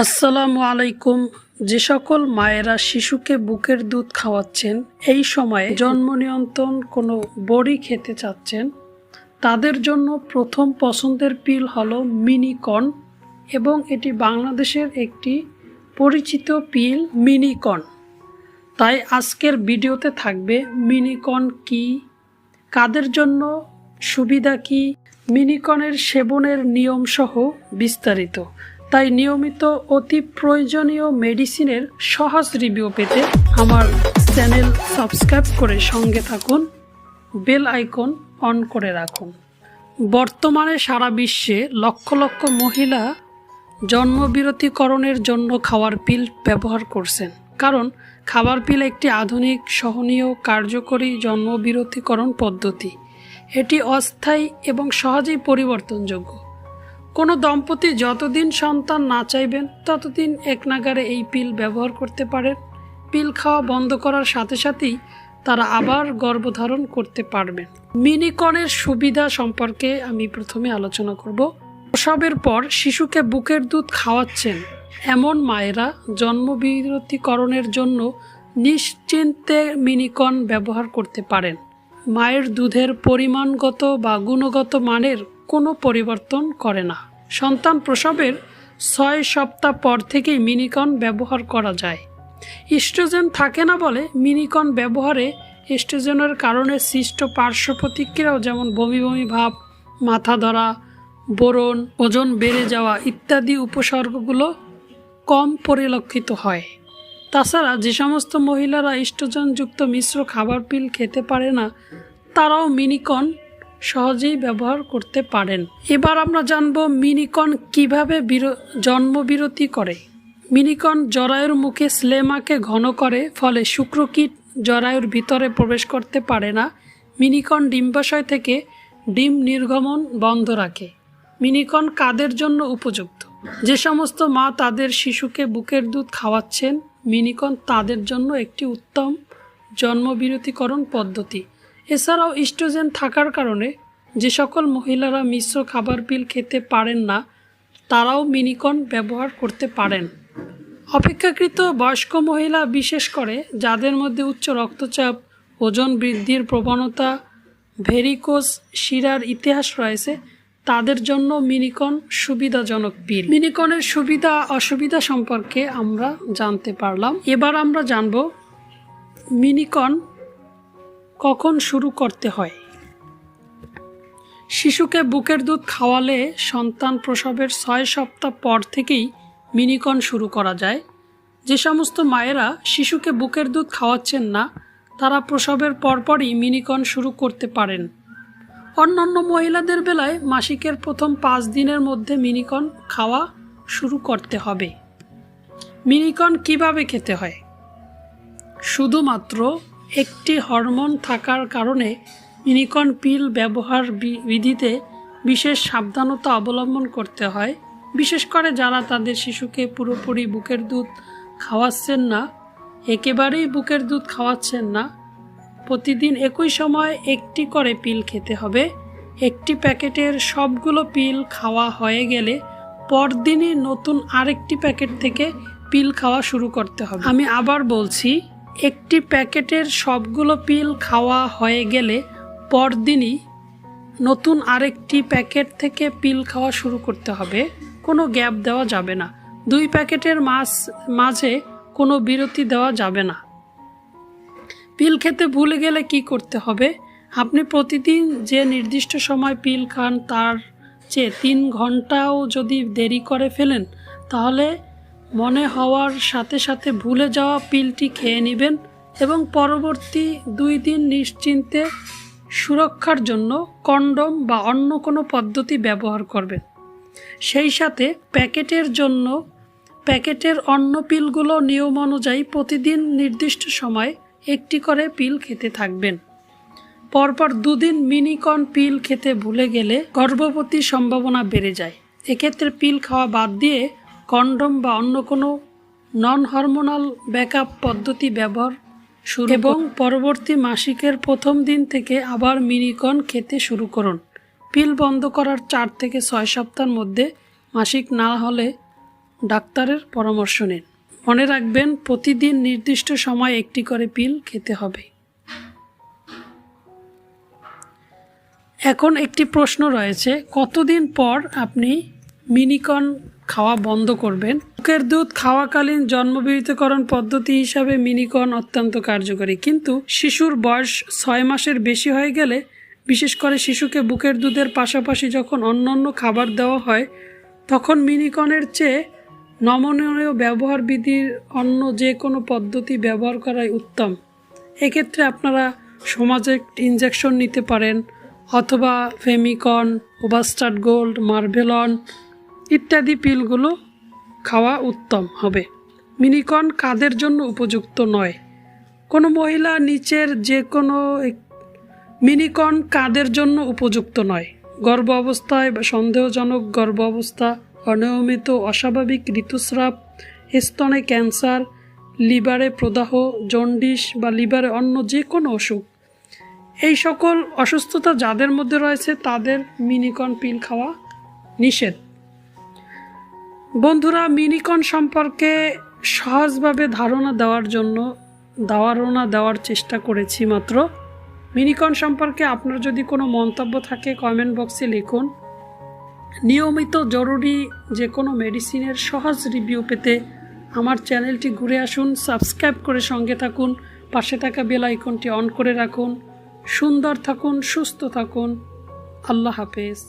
আসসালামু আলাইকুম। যে সকল মায়েরা শিশুকে বুকের দুধ খাওয়াচ্ছেন, এই সময়ে জন্ম নিয়ন্ত্রণ কোনো বড়ি খেতে চাচ্ছেন, তাদের জন্য প্রথম পছন্দের পিল হলো মিনিকর্ন এবং এটি বাংলাদেশের একটি পরিচিত পিল মিনিকর্ন। তাই আজকের ভিডিওতে থাকবে মিনিকর্ন কি, কাদের জন্য সুবিধা কি, মিনিকর্নের সেবনের নিয়ম সহ বিস্তারিত। তাই নিয়মিত অতি প্রয়োজনীয় মেডিসিনের সহজ রিভিউ পেতে আমার চ্যানেল সাবস্ক্রাইব করে সঙ্গে থাকুন, বেল আইকন অন করে রাখুন। বর্তমানে সারা বিশ্বে লক্ষ লক্ষ মহিলা জন্মবিরতিকরণের জন্য খাওয়ার পিল ব্যবহার করছেন, কারণ খাবার পিল একটি আধুনিক, সহনীয়, কার্যকরী জন্মবিরতিকরণ পদ্ধতি। এটি অস্থায়ী এবং সহজেই পরিবর্তনযোগ্য। কোনো দম্পতি যতদিন সন্তান না চাইবেন ততদিন এক নাগারে এই পিল ব্যবহার করতে পারেন। পিল খাওয়া বন্ধ করার সাথে সাথেই তারা আবার গর্ভধারণ করতে পারবেন। মিনিকর্নের সুবিধা সম্পর্কে আমি প্রথমে আলোচনা করব। প্রসবের পর শিশুকে বুকের দুধ খাওয়াচ্ছেন এমন মায়েরা জন্মবিরতিকরণের জন্য নিশ্চিন্তে মিনিকর্ন ব্যবহার করতে পারেন। মায়ের দুধের পরিমাণগত বা গুণগত মানের কোনো পরিবর্তন করে না। সন্তান প্রসবের 6 সপ্তাহ পর থেকেই মিনিকর্ন ব্যবহার করা যায়। ইস্ট্রোজেন থাকে না বলে মিনিকর্ন ব্যবহারে ইস্ট্রোজেনের কারণে সৃষ্ট পার্শ্ব প্রতিক্রিয়াও, যেমন বমি বমি ভাব, মাথা ধরা, বোরন, ওজন বেড়ে যাওয়া ইত্যাদি উপসর্গগুলো কম পরিলক্ষিত হয়। তাছাড়া যে সমস্ত মহিলারা ইস্ট্রোজেনযুক্ত মিশ্র খাবার পিল খেতে পারে না, তারাও মিনিকর্ন সহজেই ব্যবহার করতে পারেন। এবার আমরা জানব মিনিকর্ন কিভাবে জন্মবিরতি করে। মিনিকর্ন জরায়ুর মুখে স্লেমাকে ঘন করে, ফলে শুক্রকীট জরায়ুর ভিতরে প্রবেশ করতে পারে না। মিনিকর্ন ডিম্বাশয় থেকে ডিম নির্গমন বন্ধ রাখে। মিনিকর্ন কাদের জন্য উপযুক্ত? যে সমস্ত মা তাদের শিশুকে বুকের দুধ খাওয়াচ্ছেন, মিনিকর্ন তাদের জন্য একটি উত্তম জন্মবিরতিকরণ পদ্ধতি। এছাড়াও ইস্ট্রোজেন থাকার কারণে যে সকল মহিলারা মিশ্র খাবার পিল খেতে পারেন না, তারাও মিনিকর্ন ব্যবহার করতে পারেন। অপেক্ষাকৃত বয়স্ক মহিলা, বিশেষ করে যাদের মধ্যে উচ্চ রক্তচাপ, ওজন বৃদ্ধির প্রবণতা, ভেরিকোজ শিরার ইতিহাস রয়েছে, তাদের জন্য মিনিকর্ন সুবিধাজনক পিল। মিনিকর্নের সুবিধা অসুবিধা সম্পর্কে আমরা জানতে পারলাম। এবার আমরা জানব মিনিকর্ন কখন শুরু করতে হয়। শিশুকে বুকের দুধ খাওয়ালে সন্তান প্রসবের 6 সপ্তাহ পর থেকেই মিনিকর্ন শুরু করা যায়। যে সমস্ত মায়েরা শিশুকে বুকের দুধ খাওয়াচ্ছেন না, তারা প্রসবের পরপরই মিনিকর্ন শুরু করতে পারেন। অন্যান্য মহিলাদের বেলায় মাসিকের প্রথম 5 দিনের মধ্যে মিনিকর্ন খাওয়া শুরু করতে হবে। মিনিকর্ন কিভাবে খেতে হয়? শুধুমাত্র একটি হরমোন থাকার কারণে মিনিকর্ন পিল ব্যবহার বিধিতে বিশেষ সাবধানতা অবলম্বন করতে হয়। বিশেষ করে যারা তাদের শিশুকে পুরোপুরি বুকের দুধ খাওয়াচ্ছেন না, একেবারেই বুকের দুধ খাওয়াচ্ছেন না, প্রতিদিন একই সময় একটি করে পিল খেতে হবে। একটি প্যাকেটের সবগুলো পিল খাওয়া হয়ে গেলে পরদিনই নতুন আরেকটি প্যাকেট থেকে পিল খাওয়া শুরু করতে হবে। আমি আবার বলছি, একটি প্যাকেটের সবগুলো পিল খাওয়া হয়ে গেলে পরদিনই নতুন আরেকটি প্যাকেট থেকে পিল খাওয়া শুরু করতে হবে। কোনো গ্যাপ দেওয়া যাবে না। 2 প্যাকেটের মাঝে কোনো বিরতি দেওয়া যাবে না। পিল খেতে ভুলে গেলে কি করতে হবে? আপনি প্রতিদিন যে নির্দিষ্ট সময় পিল খান, তার চেয়ে 3 ঘন্টাও যদি দেরি করে ফেলেন, তাহলে মনে হওয়ার সাথে সাথে ভুলে যাওয়া পিলটি খেয়ে নেবেন এবং পরবর্তী 2 দিন নিশ্চিন্তে সুরক্ষার জন্য কন্ডোম বা অন্য কোনো পদ্ধতি ব্যবহার করবেন। সেই সাথে প্যাকেটের অন্য পিলগুলো নিয়ম অনুযায়ী প্রতিদিন নির্দিষ্ট সময় একটি করে পিল খেতে থাকবেন। পরপর 2 দিন মিনিকর্ন পিল খেতে ভুলে গেলে গর্ভবতীর সম্ভাবনা বেড়ে যায়। এক্ষেত্রে পিল খাওয়া বাদ দিয়ে কন্ডোম বা অন্য কোনো নন হরমোনাল ব্যাকআপ পদ্ধতি ব্যবহার শুরু এবং পরবর্তী মাসিকের প্রথম দিন থেকে আবার মিনিকর্ন খেতে শুরু করুন। পিল বন্ধ করার 4 থেকে 6 সপ্তাহের মধ্যে মাসিক না হলে ডাক্তারের পরামর্শ নিন। মনে রাখবেন, প্রতিদিন নির্দিষ্ট সময় একটি করে পিল খেতে হবে। এখন একটি প্রশ্ন রয়েছে, কতদিন পর আপনি মিনিকন খাওয়া বন্ধ করবেন? বুকের দুধ খাওয়াকালীন জন্মবিরতিকরণ পদ্ধতি হিসাবে মিনিকন অত্যন্ত কার্যকরী, কিন্তু শিশুর বয়স 6 মাসের বেশি হয়ে গেলে, বিশেষ করে শিশুকে বুকের দুধের পাশাপাশি যখন অন্যান্য খাবার দেওয়া হয়, তখন মিনিকনের চেয়ে নমনীয় ব্যবহার বিধির অন্য যে কোনো পদ্ধতি ব্যবহার করাই উত্তম। এক্ষেত্রে আপনারা সমাজে ইনজেকশন নিতে পারেন, অথবা ফেমিকন, ওভাস্টার্ড গোল্ড, মার্ভেলন ইত্যাদি পিলগুলো খাওয়া উত্তম হবে। মিনিকন কাদের জন্য উপযুক্ত নয়? কোনো মহিলা নিচের যে কোনো মিনিকন কাদের জন্য উপযুক্ত নয়? গর্ভ অবস্থায় বা সন্দেহজনক গর্ভ অবস্থা, অনিয়মিত অস্বাভাবিক ঋতুস্রাব, স্তনে ক্যান্সার, লিভারে প্রদাহ, জন্ডিস বা লিভারে অন্য যে কোনো অসুখ, এই সকল অসুস্থতা যাদের মধ্যে রয়েছে তাদের মিনিকন পিল খাওয়া নিষেধ। বন্ধুরা, মিনিকন সম্পর্কে সহজভাবে ধারণা দেওয়ার চেষ্টা করেছি মাত্র। মিনিকন সম্পর্কে আপনার যদি কোনো মন্তব্য থাকে কমেন্ট বক্সে লিখুন। নিয়মিত জরুরি যে কোনো মেডিসিনের সহজ রিভিউ পেতে আমার চ্যানেলটি ঘুরে আসুন, সাবস্ক্রাইব করে সঙ্গে থাকুন, পাশে থাকা বেল আইকনটি অন করে রাখুন। সুন্দর থাকুন, সুস্থ থাকুন। আল্লাহ হাফেজ।